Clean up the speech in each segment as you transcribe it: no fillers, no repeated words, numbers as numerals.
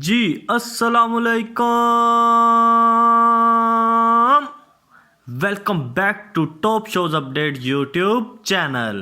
جی السلام علیکم، welcome back to top shows update YouTube channel.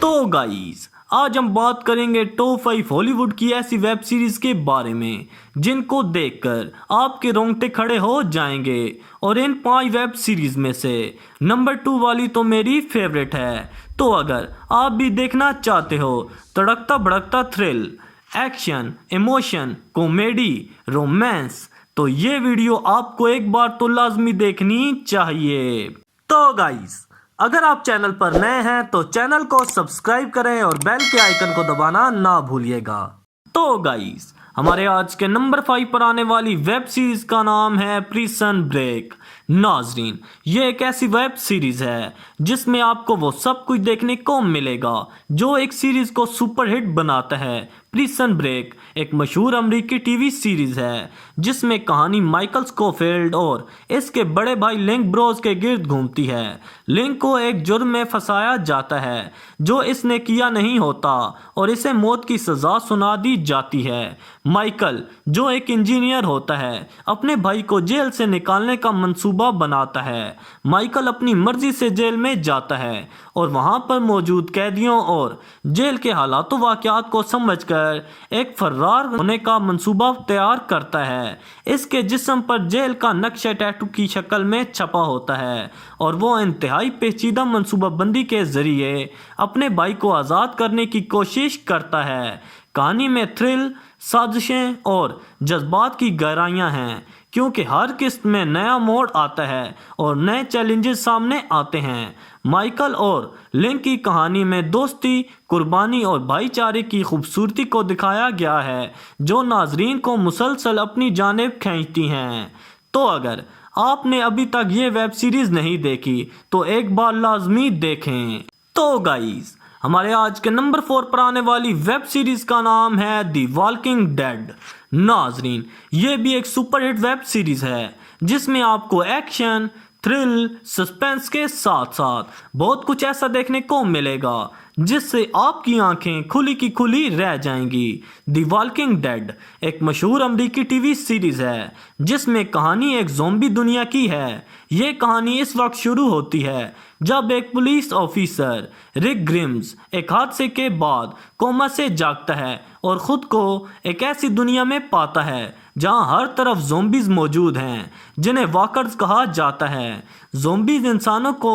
تو گائز آج ہم بات کریں گے ٹاپ 5 ہالی ووڈ کی ایسی ویب سیریز کے بارے میں جن کو دیکھ کر آپ کے رونگٹے کھڑے ہو جائیں گے، اور ان 5 ویب سیریز میں سے نمبر 2 والی تو میری فیوریٹ ہے۔ تو اگر آپ بھی دیکھنا چاہتے ہو تڑکتا بھڑکتا thrill, action, emotion, comedy, romance, تو یہ ویڈیو آپ کو ایک بار تو لازمی دیکھنی چاہیے۔ تو گائز اگر آپ چینل پر نئے ہیں تو چینل کو سبسکرائب کریں اور بیل کے آئیکن کو دبانا نہ بھولیے گا۔ تو گائز ہمارے آج کے نمبر 5 پر آنے والی ویب سیریز کا نام ہے پریزن بریک۔ ناظرین، یہ ایک ایسی ویب سیریز ہے جس میں آپ کو وہ سب کچھ دیکھنے کو ملے گا جو ایک سیریز کو سپر ہٹ بناتا ہے۔ پریزن بریک ایک مشہور امریکی ٹی وی سیریز ہے جس میں کہانی مائیکل اسکوفیلڈ اور اس کے بڑے بھائی لنک بروز کے گرد گھومتی ہے۔ لنک کو ایک جرم میں پھنسایا جاتا ہے جو اس نے کیا نہیں ہوتا اور اسے موت کی سزا سنا دی جاتی ہے۔ مائیکل جو ایک انجینئر ہوتا ہے اپنے بھائی کو جیل سے نکالنے کا منصوبہ بناتا ہے۔ مائیکل اپنی مرضی سے جیل میں جاتا ہے اور وہاں پر موجود قیدیوں اور جیل کے حالات و واقعات کو سمجھ کر ایک فرار ہونے کا منصوبہ تیار کرتا ہے۔ اس کے جسم پر جیل کا نقشہ ٹیٹو کی شکل میں چھپا ہوتا ہے اور وہ انتہائی پیچیدہ منصوبہ بندی کے ذریعے اپنے بھائی کو آزاد کرنے کی کوشش کرتا ہے۔ کہانی میں تھرل، سازشیں اور جذبات کی گہرائیاں ہیں کیونکہ ہر قسط میں نیا موڑ آتا ہے اور نئے چیلنجز سامنے آتے ہیں۔ مائیکل اور لنک کی کہانی میں دوستی، قربانی اور بھائی چارے کی خوبصورتی کو دکھایا گیا ہے جو ناظرین کو مسلسل اپنی جانب کھینچتی ہیں۔ تو اگر آپ نے ابھی تک یہ ویب سیریز نہیں دیکھی تو ایک بار لازمی دیکھیں۔ تو گائز ہمارے آج کے نمبر 4 پر آنے والی ویب سیریز کا نام ہے دی واکنگ ڈیڈ۔ ناظرین، یہ بھی ایک سپر ہٹ ویب سیریز ہے جس میں آپ کو ایکشن، تھرل، سسپینس کے ساتھ ساتھ بہت کچھ ایسا دیکھنے کو ملے گا جس سے آپ کی آنکھیں کھلی کی کھلی رہ جائیں گی۔ دی واکنگ ڈیڈ ایک مشہور امریکی ٹی وی سیریز ہے جس میں کہانی ایک زومبی دنیا کی ہے۔ یہ کہانی اس وقت شروع ہوتی ہے جب ایک پولیس آفیسر رک گریمز ایک حادثے کے بعد کوما سے جاگتا ہے اور خود کو ایک ایسی دنیا میں پاتا ہے جہاں ہر طرف زومبیز موجود ہیں جنہیں واکرز کہا جاتا ہے۔ زومبیز انسانوں کو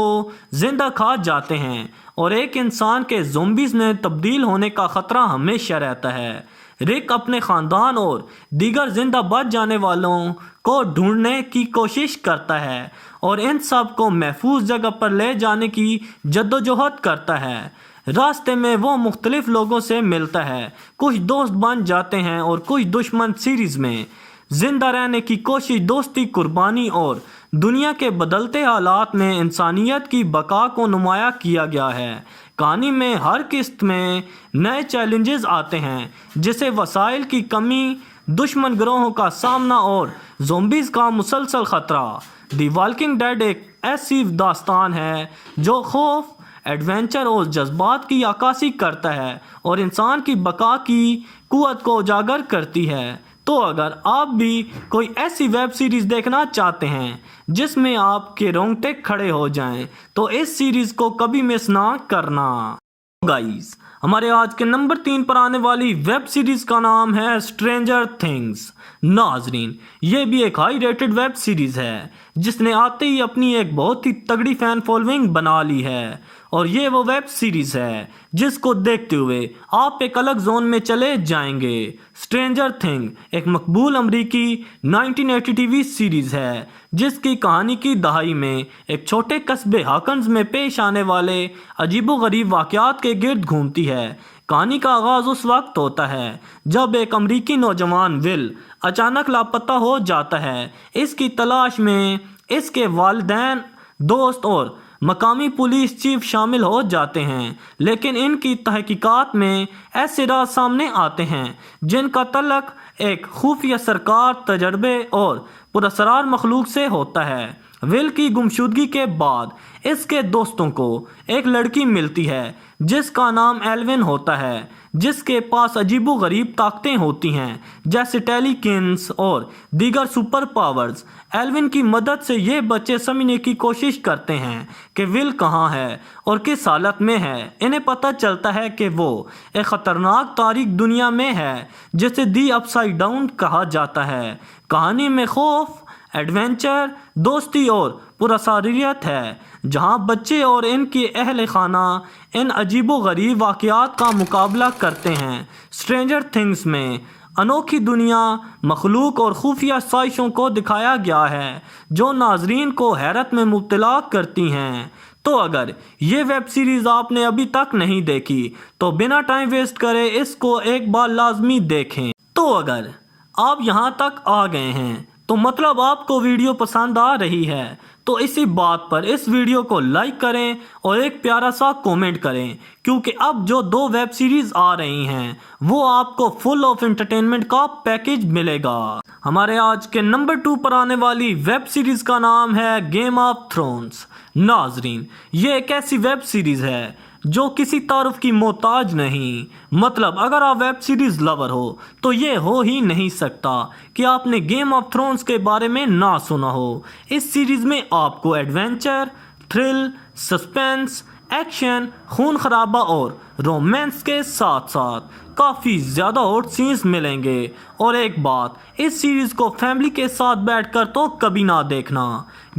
زندہ کھا جاتے ہیں اور ایک انسان کے زومبیز میں تبدیل ہونے کا خطرہ ہمیشہ رہتا ہے۔ رک اپنے خاندان اور دیگر زندہ بچ جانے والوں کو ڈھونڈنے کی کوشش کرتا ہے اور ان سب کو محفوظ جگہ پر لے جانے کی جدوجہد کرتا ہے۔ راستے میں وہ مختلف لوگوں سے ملتا ہے، کچھ دوست بن جاتے ہیں اور کچھ دشمن۔ سیریز میں زندہ رہنے کی کوشش، دوستی، قربانی اور دنیا کے بدلتے حالات میں انسانیت کی بقا کو نمایاں کیا گیا ہے۔ کہانی میں ہر قسط میں نئے چیلنجز آتے ہیں جیسے وسائل کی کمی، دشمن گروہوں کا سامنا اور زومبیز کا مسلسل خطرہ۔ دی واکنگ ڈیڈ ایک ایسی داستان ہے جو خوف، ایڈونچر اور جذبات کی عکاسی کرتا ہے اور انسان کی بقا کی قوت کو اجاگر کرتی ہے۔ تو اگر آپ بھی کوئی ایسی ویب سیریز دیکھنا چاہتے ہیں جس میں آپ کے رونگٹے کھڑے ہو جائیں تو اس سیریز کو کبھی مس نہ کرنا۔ گائز ہمارے آج کے نمبر 3 پر آنے والی ویب سیریز کا نام ہے اسٹرینجر تھنگز۔ ناظرین، یہ بھی ایک ہائی ریٹڈ ویب سیریز ہے جس نے آتے ہی اپنی ایک بہت ہی تگڑی فین فالوئنگ بنا لی ہے، اور یہ وہ ویب سیریز ہے جس کو دیکھتے ہوئے آپ ایک الگ زون میں چلے جائیں گے۔ اسٹرینجر تھنگ ایک مقبول امریکی 1980 ٹی وی سیریز ہے جس کی کہانی کی دہائی میں ایک چھوٹے قصبے ہاکنز میں پیش آنے والے عجیب و غریب واقعات کے گرد گھومتی ہے۔ کہانی کا آغاز اس وقت ہوتا ہے جب ایک امریکی نوجوان ول اچانک لاپتہ ہو جاتا ہے۔ اس کی تلاش میں اس کے والدین، دوست اور مقامی پولیس چیف شامل ہو جاتے ہیں، لیکن ان کی تحقیقات میں ایسے راز سامنے آتے ہیں جن کا تعلق ایک خفیہ سرکار، تجربے اور پراسرار مخلوق سے ہوتا ہے۔ ول کی گمشدگی کے بعد اس کے دوستوں کو ایک لڑکی ملتی ہے جس کا نام ایلوین ہوتا ہے، جس کے پاس عجیب و غریب طاقتیں ہوتی ہیں جیسے ٹیلی کینس اور دیگر سپر پاورز۔ ایلوین کی مدد سے یہ بچے سمجھنے کی کوشش کرتے ہیں کہ ول کہاں ہے اور کس حالت میں ہے۔ انہیں پتہ چلتا ہے کہ وہ ایک خطرناک تاریک دنیا میں ہے جسے دی اپ سائڈ ڈاؤن کہا جاتا ہے۔ کہانی میں خوف، ایڈونچر، دوستی اور پراسراریت ہے، جہاں بچے اور ان کی اہل خانہ ان عجیب و غریب واقعات کا مقابلہ کرتے ہیں۔ اسٹرینجر تھنگس میں انوکھی دنیا، مخلوق اور خفیہ سازشوں کو دکھایا گیا ہے جو ناظرین کو حیرت میں مبتلا کرتی ہیں۔ تو اگر یہ ویب سیریز آپ نے ابھی تک نہیں دیکھی تو بنا ٹائم ویسٹ کرے اس کو ایک بار لازمی دیکھیں۔ تو اگر آپ یہاں تک آ گئے ہیں تو مطلب آپ کو ویڈیو پسند آ رہی ہے، تو اسی بات پر اس ویڈیو کو لائک کریں اور ایک پیارا سا کومنٹ کریں، کیونکہ اب جو 2 ویب سیریز آ رہی ہیں وہ آپ کو فل آف انٹرٹینمنٹ کا پیکیج ملے گا۔ ہمارے آج کے نمبر 2 پر آنے والی ویب سیریز کا نام ہے گیم آف تھرونز۔ ناظرین، یہ ایک ایسی ویب سیریز ہے جو کسی تعارف کی محتاج نہیں۔ مطلب اگر آپ ویب سیریز لور ہو تو یہ ہو ہی نہیں سکتا کہ آپ نے گیم آف تھرونز کے بارے میں نہ سنا ہو۔ اس سیریز میں آپ کو ایڈونچر، تھرل، سسپینس، ایکشن، خون خرابہ اور رومانس کے ساتھ ساتھ کافی زیادہ ہاٹ سینز ملیں گے۔ اور ایک بات، اس سیریز کو فیملی کے ساتھ بیٹھ کر تو کبھی نہ دیکھنا۔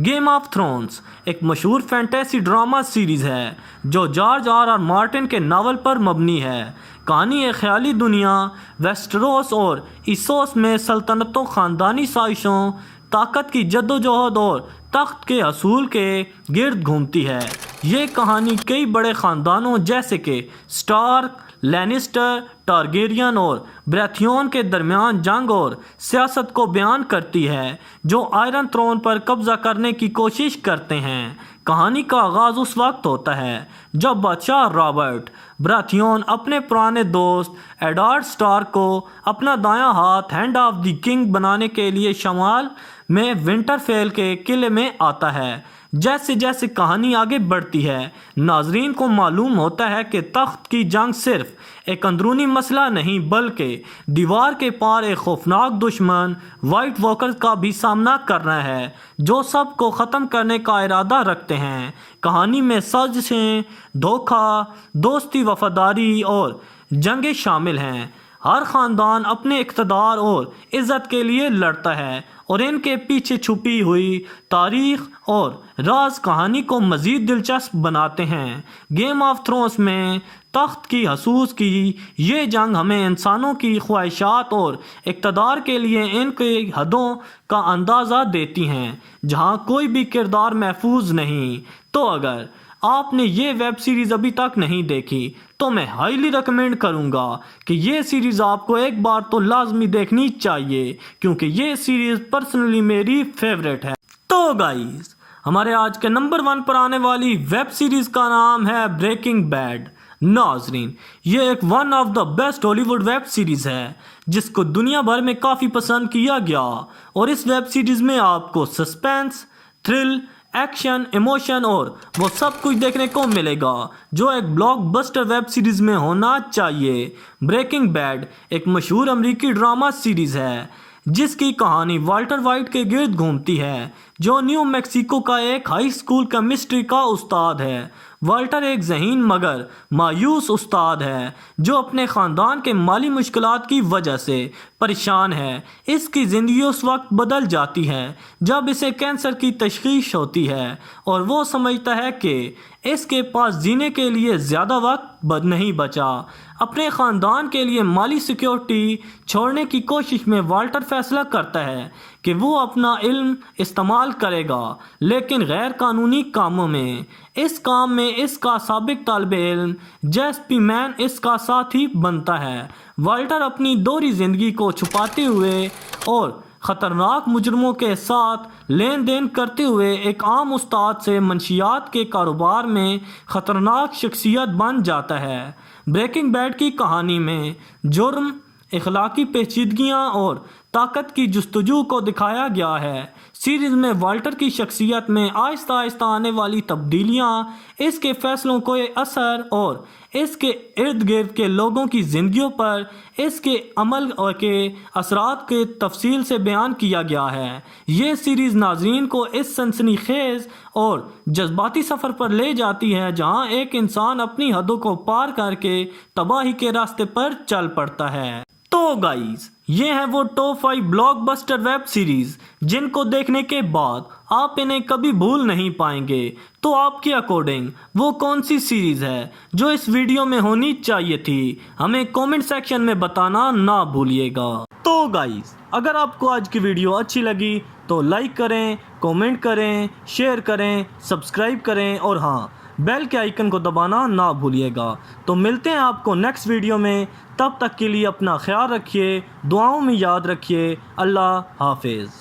گیم آف تھرونز ایک مشہور فینٹیسی ڈرامہ سیریز ہے جو جارج آر مارٹن کے ناول پر مبنی ہے۔ کہانی ایک خیالی دنیا ویسٹروس اور ایسوس میں سلطنتوں، خاندانی سازشوں، طاقت کی جدوجہد اور تخت کے حصول کے گرد گھومتی ہے۔ یہ کہانی کئی بڑے خاندانوں جیسے کہ سٹارک، لینسٹر، ٹارگیرین اور براتھیون کے درمیان جنگ اور سیاست کو بیان کرتی ہے جو آئرن تھرون پر قبضہ کرنے کی کوشش کرتے ہیں۔ کہانی کا آغاز اس وقت ہوتا ہے جب بادشاہ رابرٹ براتھیون اپنے پرانے دوست ایڈارڈ سٹارک کو اپنا دایاں ہاتھ ہینڈ آف دی کنگ بنانے کے لیے شمال میں ونٹر فیل کے قلعے میں آتا ہے۔ جیسے جیسے کہانی آگے بڑھتی ہے، ناظرین کو معلوم ہوتا ہے کہ تخت کی جنگ صرف ایک اندرونی مسئلہ نہیں بلکہ دیوار کے پار ایک خوفناک دشمن وائٹ واکر کا بھی سامنا کرنا ہے جو سب کو ختم کرنے کا ارادہ رکھتے ہیں۔ کہانی میں سازشیں، دھوکہ، دوستی، وفاداری اور جنگیں شامل ہیں۔ ہر خاندان اپنے اقتدار اور عزت کے لیے لڑتا ہے اور ان کے پیچھے چھپی ہوئی تاریخ اور راز کہانی کو مزید دلچسپ بناتے ہیں۔ گیم آف تھرونز میں تخت کی حصول کی یہ جنگ ہمیں انسانوں کی خواہشات اور اقتدار کے لیے ان کی حدوں کا اندازہ دیتی ہیں، جہاں کوئی بھی کردار محفوظ نہیں۔ تو اگر آپ نے یہ ویب سیریز ابھی تک نہیں دیکھی تو میں ہائیلی ریکمینڈ کروں گا کہ یہ سیریز آپ کو ایک بار تو لازمی دیکھنی چاہیے، کیونکہ یہ سیریز پرسنلی میری فیوریٹ ہے۔ تو گائز، ہمارے آج کے نمبر 1 پر آنے والی ویب سیریز کا نام ہے بریکنگ بیڈ۔ ناظرین، یہ ایک ون آف دا بیسٹ ہالی ووڈ ویب سیریز ہے جس کو دنیا بھر میں کافی پسند کیا گیا، اور اس ویب سیریز میں آپ کو سسپینس، تھرل، ایکشن، ایموشن اور وہ سب کچھ دیکھنے کو ملے گا جو ایک بلاک بسٹر ویب سیریز میں ہونا چاہیے۔ بریکنگ بیڈ ایک مشہور امریکی ڈرامہ سیریز ہے جس کی کہانی والٹر وائٹ کے گرد گھومتی ہے جو نیو میکسیکو کا ایک ہائی اسکول کیمسٹری کا استاد ہے۔ والٹر ایک ذہین مگر مایوس استاد ہے جو اپنے خاندان کے مالی مشکلات کی وجہ سے پریشان ہے۔ اس کی زندگی اس وقت بدل جاتی ہے جب اسے کینسر کی تشخیص ہوتی ہے اور وہ سمجھتا ہے کہ اس کے پاس جینے کے لیے زیادہ وقت نہیں بچا۔ اپنے خاندان کے لیے مالی سیکیورٹی چھوڑنے کی کوشش میں والٹر فیصلہ کرتا ہے کہ وہ اپنا علم استعمال کرے گا، لیکن غیر قانونی کاموں میں۔ اس کام میں اس کا سابق طالب علم جیس پی مین اس کا ساتھی بنتا ہے۔ والٹر اپنی دوہری زندگی کو چھپاتے ہوئے اور خطرناک مجرموں کے ساتھ لین دین کرتے ہوئے ایک عام استاد سے منشیات کے کاروبار میں خطرناک شخصیت بن جاتا ہے۔ بریکنگ بیڈ کی کہانی میں جرم، اخلاقی پیچیدگیاں اور طاقت کی جستجو کو دکھایا گیا ہے۔ سیریز میں والٹر کی شخصیت میں آہستہ آہستہ آنے والی تبدیلیاں، اس کے فیصلوں کو اثر اور اس کے ارد گرد کے لوگوں کی زندگیوں پر اس کے عمل کے اثرات کے تفصیل سے بیان کیا گیا ہے۔ یہ سیریز ناظرین کو اس سنسنی خیز اور جذباتی سفر پر لے جاتی ہے جہاں ایک انسان اپنی حدوں کو پار کر کے تباہی کے راستے پر چل پڑتا ہے۔ تو گائز، یہ ہیں وہ top 5 block buster web series جن کو دیکھنے کے بعد آپ انہیں کبھی بھول نہیں پائیں گے۔ تو آپ کے اکارڈنگ وہ کون سی سیریز ہے جو اس ویڈیو میں ہونی چاہیے تھی؟ ہمیں کومنٹ سیکشن میں بتانا نہ بھولیے گا۔ تو گائز، اگر آپ کو آج کی ویڈیو اچھی لگی تو لائک کریں، کومنٹ کریں، شیئر کریں، سبسکرائب کریں اور ہاں، بیل کے آئیکن کو دبانا نہ بھولیے گا۔ تو ملتے ہیں آپ کو نیکسٹ ویڈیو میں، تب تک کے لیے اپنا خیال رکھیے، دعاؤں میں یاد رکھیے۔ اللہ حافظ۔